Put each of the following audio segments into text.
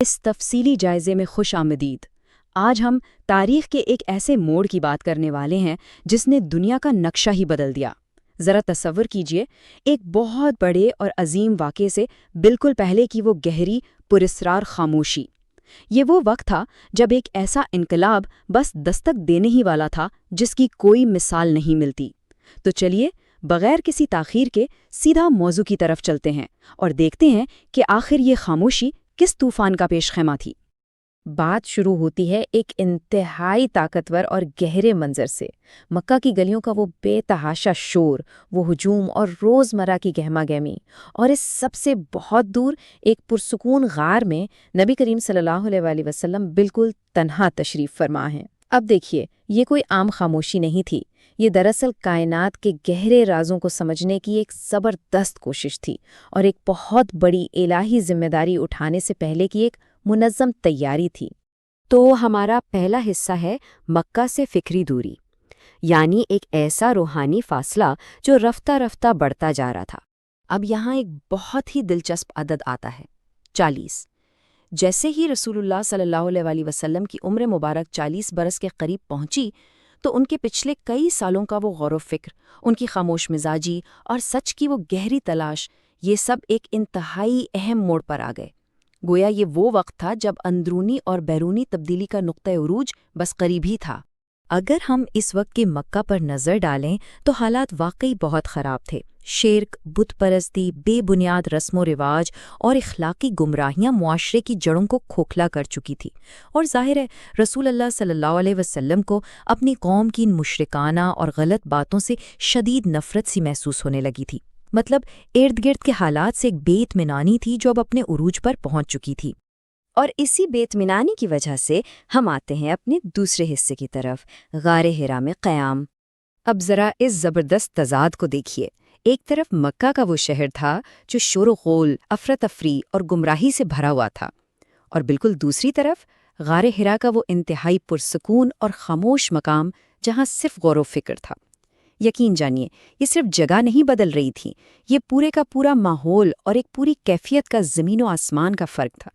اس تفصیلی جائزے میں خوش آمدید۔ آج ہم تاریخ کے ایک ایسے موڑ کی بات کرنے والے ہیں جس نے دنیا کا نقشہ ہی بدل دیا۔ ذرا تصور کیجئے، ایک بہت بڑے اور عظیم واقعے سے بالکل پہلے کی وہ گہری پراسرار خاموشی۔ یہ وہ وقت تھا جب ایک ایسا انقلاب بس دستک دینے ہی والا تھا جس کی کوئی مثال نہیں ملتی۔ تو چلیے بغیر کسی تاخیر کے سیدھا موضوع کی طرف چلتے ہیں اور دیکھتے ہیں کہ آخر یہ خاموشی کس طوفان کا پیش خیمہ تھی۔ بات شروع ہوتی ہے ایک انتہائی طاقتور اور گہرے منظر سے۔ مکہ کی گلیوں کا وہ بے تحاشا شور، وہ ہجوم اور روزمرہ کی گہما گہمی، اور اس سب سے بہت دور ایک پرسکون غار میں نبی کریم صلی اللہ علیہ وآلہ وسلم بالکل تنہا تشریف فرما ہیں۔ اب دیکھیے، یہ کوئی عام خاموشی نہیں تھی، یہ دراصل کائنات کے گہرے رازوں کو سمجھنے کی ایک زبردست کوشش تھی، اور ایک بہت بڑی الہی ذمہ داری اٹھانے سے پہلے کی ایک منظم تیاری تھی۔ تو ہمارا پہلا حصہ ہے مکہ سے فکری دوری، یعنی ایک ایسا روحانی فاصلہ جو رفتہ رفتہ بڑھتا جا رہا تھا۔ اب یہاں ایک بہت ہی دلچسپ عدد آتا ہے، 40۔ جیسے ہی رسول اللہ صلی اللہ علیہ وآلہ وسلم کی عمر مبارک 40 برس کے قریب پہنچی تو ان کے پچھلے کئی سالوں کا وہ غور و فکر، ان کی خاموش مزاجی اور سچ کی وہ گہری تلاش، یہ سب ایک انتہائی اہم موڑ پر آ گئے۔ گویا یہ وہ وقت تھا جب اندرونی اور بیرونی تبدیلی کا نقطہ عروج بس قریب ہی تھا۔ اگر ہم اس وقت کے مکہ پر نظر ڈالیں تو حالات واقعی بہت خراب تھے۔ شرک، بت پرستی، بے بنیاد رسم و رواج اور اخلاقی گمراہیاں معاشرے کی جڑوں کو کھوکھلا کر چکی تھی، اور ظاہر ہے رسول اللہ صلی اللہ علیہ وسلم کو اپنی قوم کی ان مشرکانہ اور غلط باتوں سے شدید نفرت سی محسوس ہونے لگی تھی۔ مطلب ارد گرد کے حالات سے ایک بے اطمینانی تھی جو اب اپنے عروج پر پہنچ چکی تھی۔ اور اسی بے اطمینانی کی وجہ سے ہم آتے ہیں اپنے دوسرے حصے کی طرف، غار حرا میں قیام۔ اب ذرا اس زبردست تضاد کو دیکھیے۔ ایک طرف مکہ کا وہ شہر تھا جو شور و غول، افراتفری اور گمراہی سے بھرا ہوا تھا، اور بالکل دوسری طرف غار حرا کا وہ انتہائی پرسکون اور خاموش مقام جہاں صرف غور و فکر تھا۔ یقین جانیے، یہ صرف جگہ نہیں بدل رہی تھی، یہ پورے کا پورا ماحول اور ایک پوری کیفیت کا زمین و آسمان کا فرق تھا۔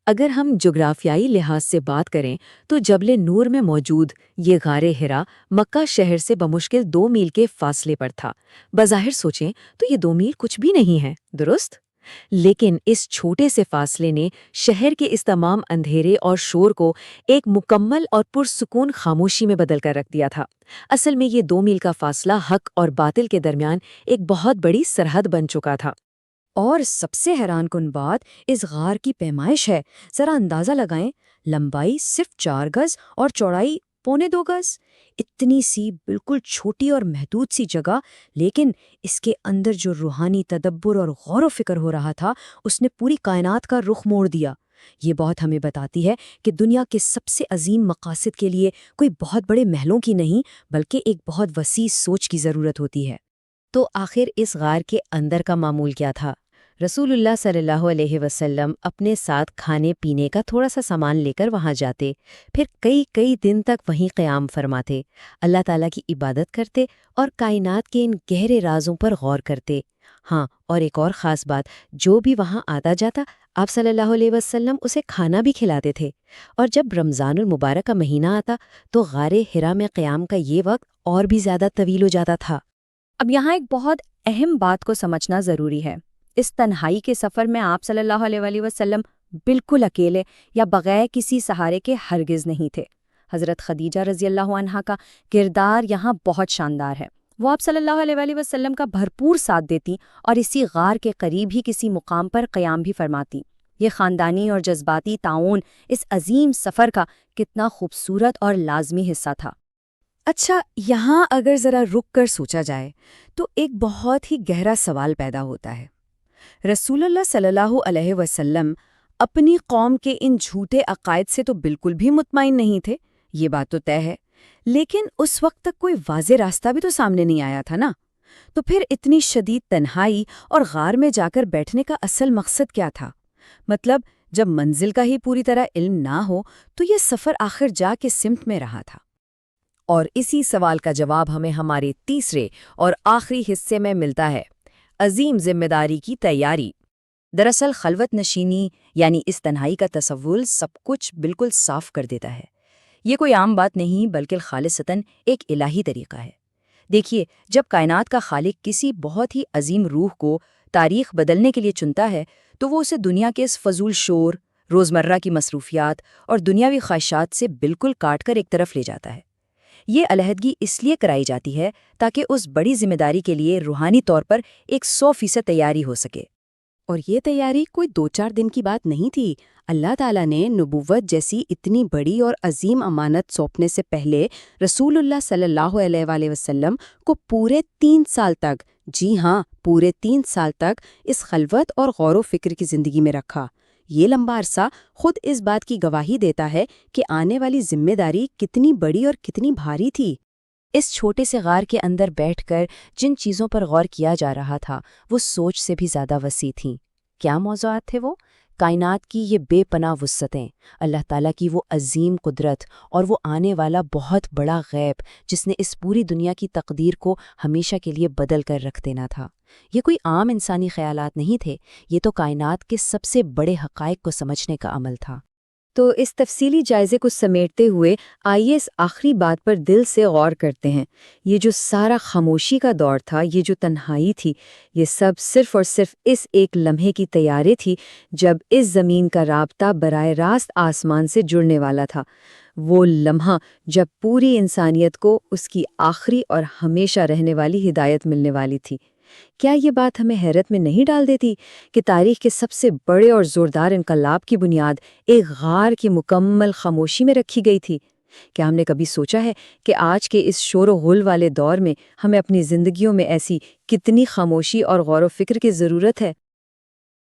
اگر ہم جغرافیائی لحاظ سے بات کریں تو جبل نور میں موجود یہ غار حرا مکہ شہر سے بمشکل 2 میل کے فاصلے پر تھا۔ بظاہر سوچیں تو یہ 2 میل کچھ بھی نہیں ہے، درست؟ لیکن اس چھوٹے سے فاصلے نے شہر کے اس تمام اندھیرے اور شور کو ایک مکمل اور پرسکون خاموشی میں بدل کر رکھ دیا تھا۔ اصل میں یہ 2 میل کا فاصلہ حق اور باطل کے درمیان ایک بہت بڑی سرحد بن چکا تھا۔ اور سب سے حیران کن بات اس غار کی پیمائش ہے۔ ذرا اندازہ لگائیں، لمبائی صرف 4 گز اور چوڑائی 1.25 گز۔ اتنی سی بالکل چھوٹی اور محدود سی جگہ، لیکن اس کے اندر جو روحانی تدبر اور غور و فکر ہو رہا تھا اس نے پوری کائنات کا رخ موڑ دیا۔ یہ بات ہمیں بتاتی ہے کہ دنیا کے سب سے عظیم مقاصد کے لیے کوئی بہت بڑے محلوں کی نہیں بلکہ ایک بہت وسیع سوچ کی ضرورت ہوتی ہے۔ تو آخر اس غار کے اندر کا معمول کیا تھا؟ رسول اللہ صلی اللہ علیہ وسلم اپنے ساتھ کھانے پینے کا تھوڑا سا سامان لے کر وہاں جاتے، پھر کئی دن تک وہیں قیام فرماتے، اللہ تعالیٰ کی عبادت کرتے اور کائنات کے ان گہرے رازوں پر غور کرتے۔ ہاں، اور ایک اور خاص بات، جو بھی وہاں آتا جاتا آپ صلی اللہ علیہ وسلم اسے کھانا بھی کھلاتے تھے۔ اور جب رمضان المبارک کا مہینہ آتا تو غار حرا میں قیام کا یہ وقت اور بھی زیادہ طویل ہو جاتا تھا۔ اب یہاں ایک بہت اہم بات کو سمجھنا ضروری ہے۔ اس تنہائی کے سفر میں آپ صلی اللہ علیہ وآلہ وسلم بالکل اکیلے یا بغیر کسی سہارے کے ہرگز نہیں تھے۔ حضرت خدیجہ رضی اللہ عنہا کا کردار یہاں بہت شاندار ہے۔ وہ آپ صلی اللہ علیہ وآلہ وسلم کا بھرپور ساتھ دیتی اور اسی غار کے قریب ہی کسی مقام پر قیام بھی فرماتی۔ یہ خاندانی اور جذباتی تعاون اس عظیم سفر کا کتنا خوبصورت اور لازمی حصہ تھا۔ اچھا، یہاں اگر ذرا رک کر سوچا جائے تو ایک بہت ہی گہرا سوال پیدا ہوتا ہے۔ رسول اللہ صلی اللہ علیہ وسلم اپنی قوم کے ان جھوٹے عقائد سے تو بالکل بھی مطمئن نہیں تھے، یہ بات تو طے ہے، لیکن اس وقت تک کوئی واضح راستہ بھی تو سامنے نہیں آیا تھا نا۔ تو پھر اتنی شدید تنہائی اور غار میں جا کر بیٹھنے کا اصل مقصد کیا تھا؟ مطلب جب منزل کا ہی پوری طرح علم نہ ہو تو یہ سفر آخر جا کے سمت میں رہا تھا۔ اور اسی سوال کا جواب ہمیں ہمارے تیسرے اور آخری حصے میں ملتا ہے، عظیم ذمہ داری کی تیاری۔ دراصل خلوت نشینی یعنی اس تنہائی کا تصور سب کچھ بالکل صاف کر دیتا ہے۔ یہ کوئی عام بات نہیں بلکہ خالصتاً ایک الہی طریقہ ہے۔ دیکھیے، جب کائنات کا خالق کسی بہت ہی عظیم روح کو تاریخ بدلنے کے لیے چنتا ہے تو وہ اسے دنیا کے اس فضول شور، روزمرہ کی مصروفیات اور دنیاوی خواہشات سے بالکل کاٹ کر ایک طرف لے جاتا ہے۔ یہ علیحدگی اس لیے کرائی جاتی ہے تاکہ اس بڑی ذمہ داری کے لیے روحانی طور پر ایک 100% تیاری ہو سکے۔ اور یہ تیاری کوئی 2-4 دن کی بات نہیں تھی۔ اللہ تعالیٰ نے نبوت جیسی اتنی بڑی اور عظیم امانت سونپنے سے پہلے رسول اللہ صلی اللہ علیہ وآلہ وسلم کو پورے 3 سال تک، جی ہاں پورے 3 سال تک اس خلوت اور غور و فکر کی زندگی میں رکھا۔ یہ لمبا عرصہ خود اس بات کی گواہی دیتا ہے کہ آنے والی ذمہ داری کتنی بڑی اور کتنی بھاری تھی۔ اس چھوٹے سے غار کے اندر بیٹھ کر جن چیزوں پر غور کیا جا رہا تھا وہ سوچ سے بھی زیادہ وسیع تھیں۔ کیا موضوعات تھے وہ؟ کائنات کی یہ بے پناہ وسعتیں، اللہ تعالیٰ کی وہ عظیم قدرت اور وہ آنے والا بہت بڑا غیب جس نے اس پوری دنیا کی تقدیر کو ہمیشہ کے لیے بدل کر رکھ دینا تھا۔ یہ کوئی عام انسانی خیالات نہیں تھے، یہ تو کائنات کے سب سے بڑے حقائق کو سمجھنے کا عمل تھا۔ تو اس تفصیلی جائزے کو سمیٹتے ہوئے آئیے اس آخری بات پر دل سے غور کرتے ہیں۔ یہ جو سارا خاموشی کا دور تھا، یہ جو تنہائی تھی، یہ سب صرف اور صرف اس ایک لمحے کی تیاری تھی جب اس زمین کا رابطہ براہ راست آسمان سے جڑنے والا تھا۔ وہ لمحہ جب پوری انسانیت کو اس کی آخری اور ہمیشہ رہنے والی ہدایت ملنے والی تھی۔ کیا یہ بات ہمیں حیرت میں نہیں ڈال دیتی کہ تاریخ کے سب سے بڑے اور زوردار انقلاب کی بنیاد ایک غار کی مکمل خاموشی میں رکھی گئی تھی؟ کیا ہم نے کبھی سوچا ہے کہ آج کے اس شور و غل والے دور میں ہمیں اپنی زندگیوں میں ایسی کتنی خاموشی اور غور و فکر کی ضرورت ہے؟